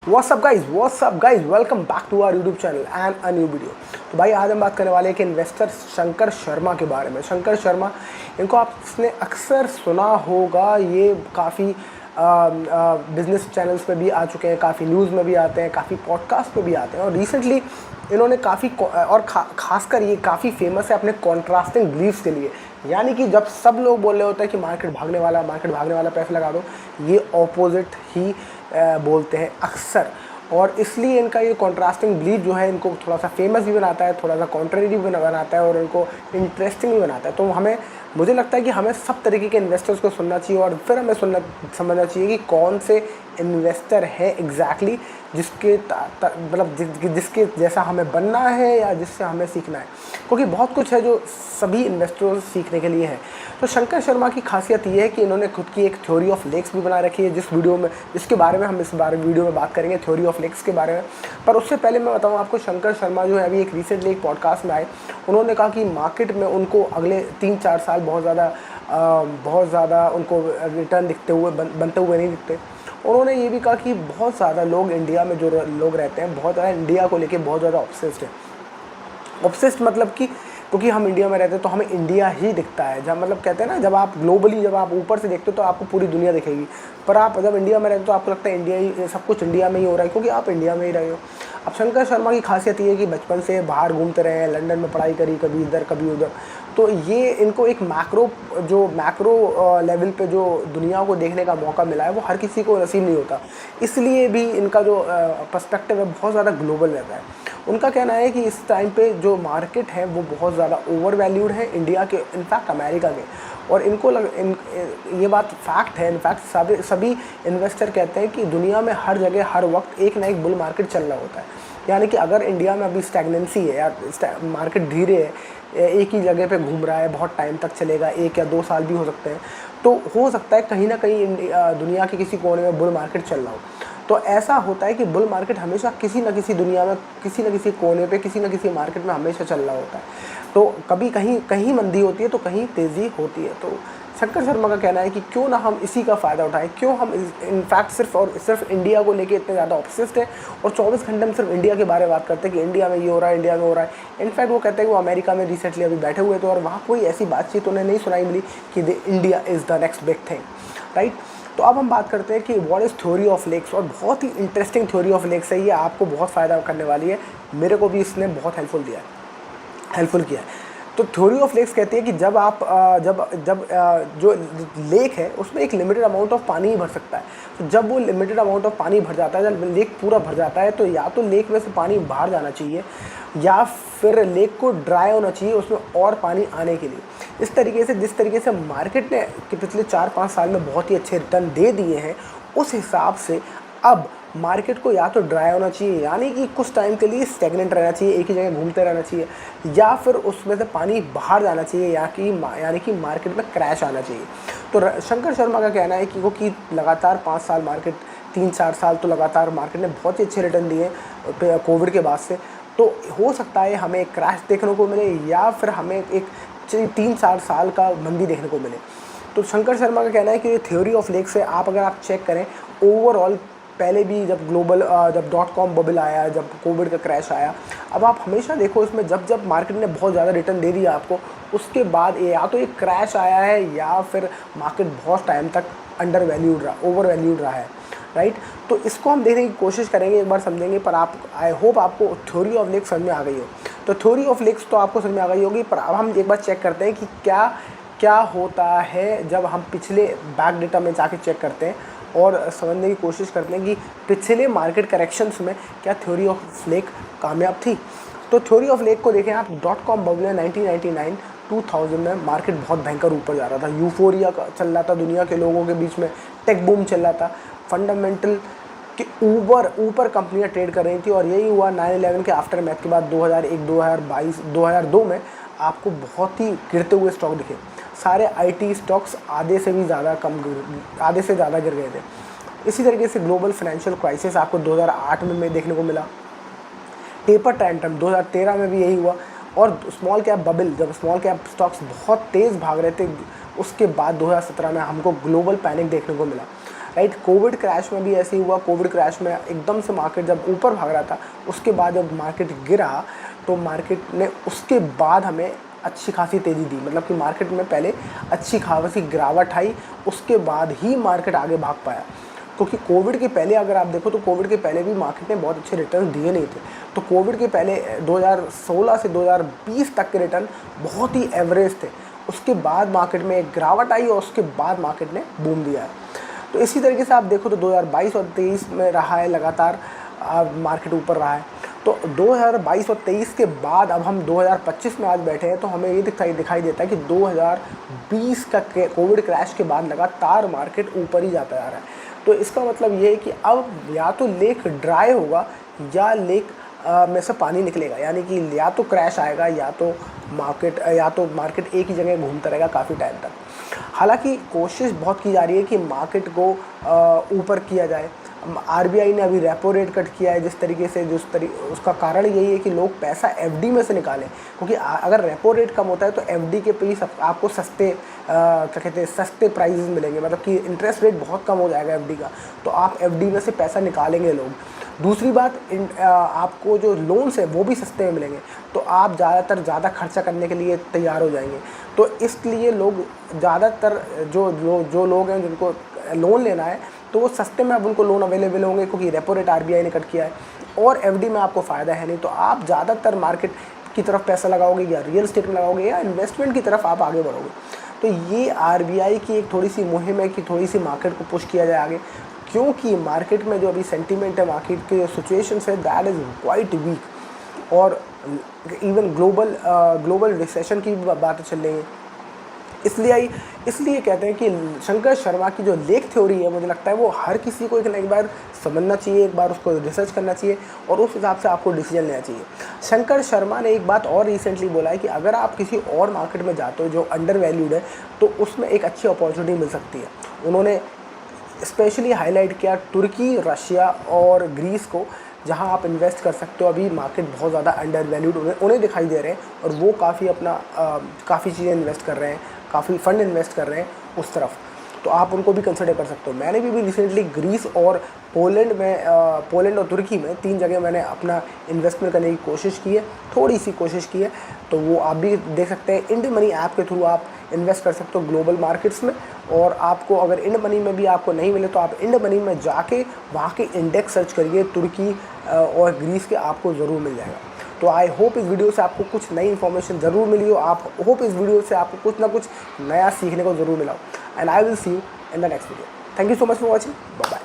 What's up guys, welcome back to our YouTube channel and a new video। तो भाई आज हम बात करने वाले हैं कि इन्वेस्टर शंकर शर्मा के बारे में। शंकर शर्मा, इनको आपने अक्सर सुना होगा, ये काफ़ी बिजनेस चैनल्स पे भी आ चुके हैं, काफ़ी न्यूज़ में भी आते हैं, काफ़ी पॉडकास्ट पे भी आते हैं और रिसेंटली इन्होंने काफ़ी खासकर ये काफ़ी फेमस है अपने कॉन्ट्रास्टिंग बिलीव्स के लिए। यानी कि जब सब लोग बोल रहे होते हैं कि मार्केट भागने वाला पैसा लगा दो, ये ऑपोजिट ही बोलते हैं अक्सर। और इसलिए इनका ये कॉन्ट्रास्टिंग बिलीव जो है इनको थोड़ा सा फेमस भी बनाता है, थोड़ा सा कॉन्ट्रेरी भी बनाता है और इनको इंटरेस्टिंग भी बनाता है। तो मुझे लगता है कि हमें सब तरीके के इन्वेस्टर्स को सुनना चाहिए और फिर हमें समझना चाहिए कि कौन से इन्वेस्टर है एग्जैक्टली जिसके जिसके जैसा हमें बनना है या जिससे हमें सीखना है, क्योंकि बहुत कुछ है जो सभी इन्वेस्टर्स सीखने के लिए है। तो शंकर शर्मा की खासियत ये है कि इन्होंने खुद की एक थ्योरी ऑफ लेक्स भी बना रखी है, जिसके बारे में हम वीडियो में बात करेंगे, थ्योरी ऑफ लेक्स के बारे में। पर उससे पहले मैं बताऊँ आपको, शंकर शर्मा जो है अभी रिसेंटली एक पॉडकास्ट में आए, उन्होंने कहा कि मार्केट में उनको अगले 3-4 साल बहुत ज़्यादा उनको रिटर्न दिखते हुए बनते हुए नहीं दिखते। उन्होंने ये भी कहा कि बहुत ज़्यादा लोग इंडिया में जो लोग रहते हैं, बहुत ज़्यादा इंडिया को लेके बहुत ज़्यादा ऑब्सेस्ड मतलब कि क्योंकि हम इंडिया में रहते हैं तो हमें इंडिया ही दिखता है। जब मतलब कहते हैं ना, जब आप ग्लोबली जब आप ऊपर से देखते हो तो आपको पूरी दुनिया दिखेगी, पर आप जब इंडिया में रहते हो तो आपको लगता है इंडिया ही सब कुछ इंडिया में ही हो रहा है, क्योंकि आप इंडिया में ही रहे हो। अब शंकर शर्मा की खासियत ये है कि बचपन से बाहर घूमते रहे हैं, लंदन में पढ़ाई करी, कभी इधर कभी उधर। तो ये इनको एक मैक्रो लेवल पे जो दुनिया को देखने का मौका मिला है वो हर किसी को नसीब नहीं होता, इसलिए भी इनका जो पर्सपेक्टिव है बहुत ज़्यादा ग्लोबल रहता है। उनका कहना है कि इस टाइम पे जो मार्केट है वो बहुत ज़्यादा ओवर वैल्यूड है इंडिया के, इनफैक्ट अमेरिका के। और ये बात फैक्ट है। इनफैक्ट सभी इन्वेस्टर कहते हैं कि दुनिया में हर जगह हर वक्त एक ना एक बुल मार्केट चल रहा होता है। यानी कि अगर इंडिया में अभी स्टैग्नेंसी है या मार्केट धीरे है, एक ही जगह पे घूम रहा है, बहुत टाइम तक चलेगा, 1 या 2 साल भी हो सकते हैं, तो हो सकता है कहीं ना कहीं दुनिया के किसी कोने में बुल मार्केट चल रहा हो। तो ऐसा होता है कि बुल मार्केट हमेशा किसी न किसी दुनिया में, किसी न किसी कोने पे, किसी न किसी मार्केट में हमेशा चल रहा होता है। तो कभी कहीं मंदी होती है तो कहीं तेज़ी होती है। तो शंकर शर्मा का कहना है कि क्यों ना हम इसी का फ़ायदा उठाएं, क्यों हम इनफैक्ट सिर्फ इंडिया को लेके इतने ज़्यादा ऑब्सेस्ड है और 24 घंटे में सिर्फ इंडिया के बारे में बात करते हैं कि इंडिया में ये हो रहा है, इंडिया में हो रहा है। इनफैक्ट वो कहते हैं कि वो अमेरिका में रिसेंटली अभी बैठे हुए थे और वहाँ कोई ऐसी बातचीत उन्हें नहीं सुनाई मिली कि India is the next big thing, right. तो अब हम बात करते हैं कि what is theory of lakes, और बहुत ही इंटरेस्टिंग थ्योरी ऑफ लेक्स है ये, आपको बहुत फ़ायदा करने वाली है। मेरे को भी इसने बहुत हेल्पफुल किया है। तो थ्योरी ऑफ लेक्स कहती है कि जब जो लेक है उसमें एक लिमिटेड अमाउंट ऑफ पानी ही भर सकता है। तो जब वो लिमिटेड अमाउंट ऑफ पानी भर जाता है, जब लेक पूरा भर जाता है, तो या तो लेक में से पानी बाहर जाना चाहिए या फिर लेक को ड्राई होना चाहिए उसमें और पानी आने के लिए। जिस तरीके से मार्केट ने कि पिछले 4-5 साल में बहुत ही अच्छे रिटर्न दे दिए हैं, उस हिसाब से अब मार्केट को या तो ड्राई होना चाहिए, यानी कि कुछ टाइम के लिए स्टेगनेंट रहना चाहिए, एक ही जगह घूमते रहना चाहिए, या फिर उसमें से पानी बाहर जाना चाहिए, यानी कि मार्केट में क्रैश आना चाहिए। तो शंकर शर्मा का कहना है कि लगातार 5 साल मार्केट, 3-4 साल तो लगातार मार्केट ने बहुत ही अच्छे रिटर्न दिए कोविड के बाद से। तो हो सकता है हमें एक क्रैश देखने को मिले या फिर हमें एक 3-4 साल का मंदी देखने को मिले। तो शंकर शर्मा का कहना है कि ये थ्योरी ऑफ लेक्स है। अगर आप चेक करें ओवरऑल, पहले भी जब जब .com बबल आया, जब कोविड का क्रैश आया, अब आप हमेशा देखो इसमें जब मार्केट ने बहुत ज़्यादा रिटर्न दे दिया आपको, उसके बाद या तो एक क्रैश आया है या फिर मार्केट बहुत टाइम तक ओवर वैल्यूड रहा है, राइट। तो इसको हम देखने की कोशिश करेंगे, एक बार समझेंगे। पर आई होप आपको थ्योरी ऑफ लेक्स समझ में आ गई हो। तो थ्योरी ऑफ लेक्स तो आपको समझ में आ गई होगी, पर अब हम एक बार चेक करते हैं कि क्या होता है जब हम पिछले बैक डेटा में जाके चेक करते हैं और समझने की कोशिश करते हैं कि पिछले मार्केट करेक्शंस में क्या थ्योरी ऑफ लेक कामयाब थी। तो थ्योरी ऑफ लेक को देखें आप, .com बबल 1999 2000 में मार्केट बहुत भयंकर ऊपर जा रहा था, यूफोरिया चल रहा था दुनिया के लोगों के बीच में, टेक बूम चल रहा था, फंडामेंटल के ऊपर कंपनियां ट्रेड कर रही थी। और यही हुआ 9/11 के आफ्टर मैथ के बाद 2001, 2022, 2002 में आपको बहुत ही गिरते हुए स्टॉक दिखे। सारे आईटी स्टॉक्स आधे से ज़्यादा गिर गए थे। इसी तरीके से ग्लोबल फाइनेंशियल क्राइसिस आपको 2008 में देखने को मिला। टेपर टैंट्रम 2013 में भी यही हुआ। और स्मॉल कैप बबल, जब स्मॉल कैप स्टॉक्स बहुत तेज़ भाग रहे थे, उसके बाद 2017 में हमको ग्लोबल पैनिक देखने को मिला, राइट। कोविड क्रैश में भी ऐसे ही हुआ। कोविड क्रैश में एकदम से मार्केट जब ऊपर भाग रहा था, उसके बाद जब मार्केट गिरा तो मार्केट ने उसके बाद हमें अच्छी खासी तेज़ी दी, मतलब कि मार्केट में पहले अच्छी खासी गिरावट आई, उसके बाद ही मार्केट आगे भाग पाया। क्योंकि कोविड के पहले अगर आप देखो तो कोविड के पहले भी मार्केट ने बहुत अच्छे रिटर्न दिए नहीं थे। तो कोविड के पहले 2016 से 2020 तक के रिटर्न बहुत ही एवरेज थे। उसके बाद मार्केट में एक गिरावट आई और उसके बाद मार्केट ने बूम दिया है। तो इसी तरीके से आप देखो तो 2022 और 23 में रहा है, लगातार मार्केट ऊपर रहा है। तो 2022 और 23 के बाद अब हम 2025 में आज बैठे हैं, तो हमें ये दिखाई देता है कि 2020 का कोविड क्रैश के बाद लगातार मार्केट ऊपर ही जाता जा रहा है। तो इसका मतलब ये है कि अब या तो लेक ड्राई होगा या लेक में से पानी निकलेगा, यानी कि या तो क्रैश आएगा या तो मार्केट एक ही जगह घूमता रहेगा काफ़ी टाइम तक। हालांकि कोशिश बहुत की जा रही है कि मार्केट को ऊपर किया जाए। आरबीआई ने अभी रेपो रेट कट किया है उसका कारण यही है कि लोग पैसा एफडी में से निकालें, क्योंकि अगर रेपो रेट कम होता है तो एफडी के पे आपको सस्ते प्राइजेस मिलेंगे, मतलब कि इंटरेस्ट रेट बहुत कम हो जाएगा एफडी का, तो आप एफडी में से पैसा निकालेंगे लोग। दूसरी बात, आपको जो लोन्स है वो भी सस्ते में मिलेंगे, तो आप ज़्यादा खर्चा करने के लिए तैयार हो जाएंगे। तो इसलिए लोग ज़्यादातर जो लोग हैं जिनको लोन लेना है तो वो सस्ते में अब उनको लोन अवेलेबल होंगे, क्योंकि रेपो रेट आरबीआई ने कट किया है और एफडी में आपको फ़ायदा है नहीं। तो आप ज़्यादातर मार्केट की तरफ पैसा लगाओगे या रियल एस्टेट में लगाओगे या इन्वेस्टमेंट की तरफ आप आगे बढ़ोगे। तो ये आरबीआई की एक थोड़ी सी मुहिम है कि थोड़ी सी मार्केट को पुश किया जाए आगे, क्योंकि मार्केट में जो अभी सेंटीमेंट है, मार्केट के जो सिचुएशन है, दैट इज़ क्वाइट वीक। और इवन ग्लोबल रिसेशन की भी बातें चल रही हैं। इसलिए कहते हैं कि शंकर शर्मा की जो लेक थ्योरी है, मुझे लगता है वो हर किसी को एक बार समझना चाहिए, एक बार उसको रिसर्च करना चाहिए और उस हिसाब से आपको डिसीजन लेना चाहिए। शंकर शर्मा ने एक बात और रिसेंटली बोला है कि अगर आप किसी और मार्केट में जाते हो जो अंडर वैल्यूड है, तो उसमें एक अच्छी अपॉर्चुनिटी मिल सकती है। उन्होंने स्पेशली हाईलाइट किया तुर्की, रशिया और ग्रीस को, जहां आप इन्वेस्ट कर सकते हो। अभी मार्केट बहुत ज़्यादा अंडर वैल्यूड उन्हें दिखाई दे रहे हैं और वो काफ़ी चीज़ें इन्वेस्ट कर रहे हैं, काफ़ी फंड इन्वेस्ट कर रहे हैं उस तरफ, तो आप उनको भी कंसिडर कर सकते हो। मैंने भी रिसेंटली ग्रीस और पोलैंड और तुर्की में 3 जगह मैंने अपना इन्वेस्टमेंट करने की कोशिश की है, थोड़ी सी कोशिश की है, तो वो आप भी देख सकते हैं। इंड मनी ऐप के थ्रू आप इन्वेस्ट कर सकते हो ग्लोबल मार्केट्स में, और आपको अगर इंड मनी में भी आपको नहीं मिले तो आप इंड मनी में जाके वहाँ के इंडेक्स सर्च करिए, तुर्की और ग्रीस के, आपको ज़रूर मिल जाएगा। तो आई होप इस वीडियो से आपको कुछ नई इन्फॉर्मेशन ज़रूर मिली हो, इस वीडियो से आपको कुछ ना कुछ नया सीखने को ज़रूर मिला हो। And I will see you in the next video. Thank you so much for watching. Bye bye.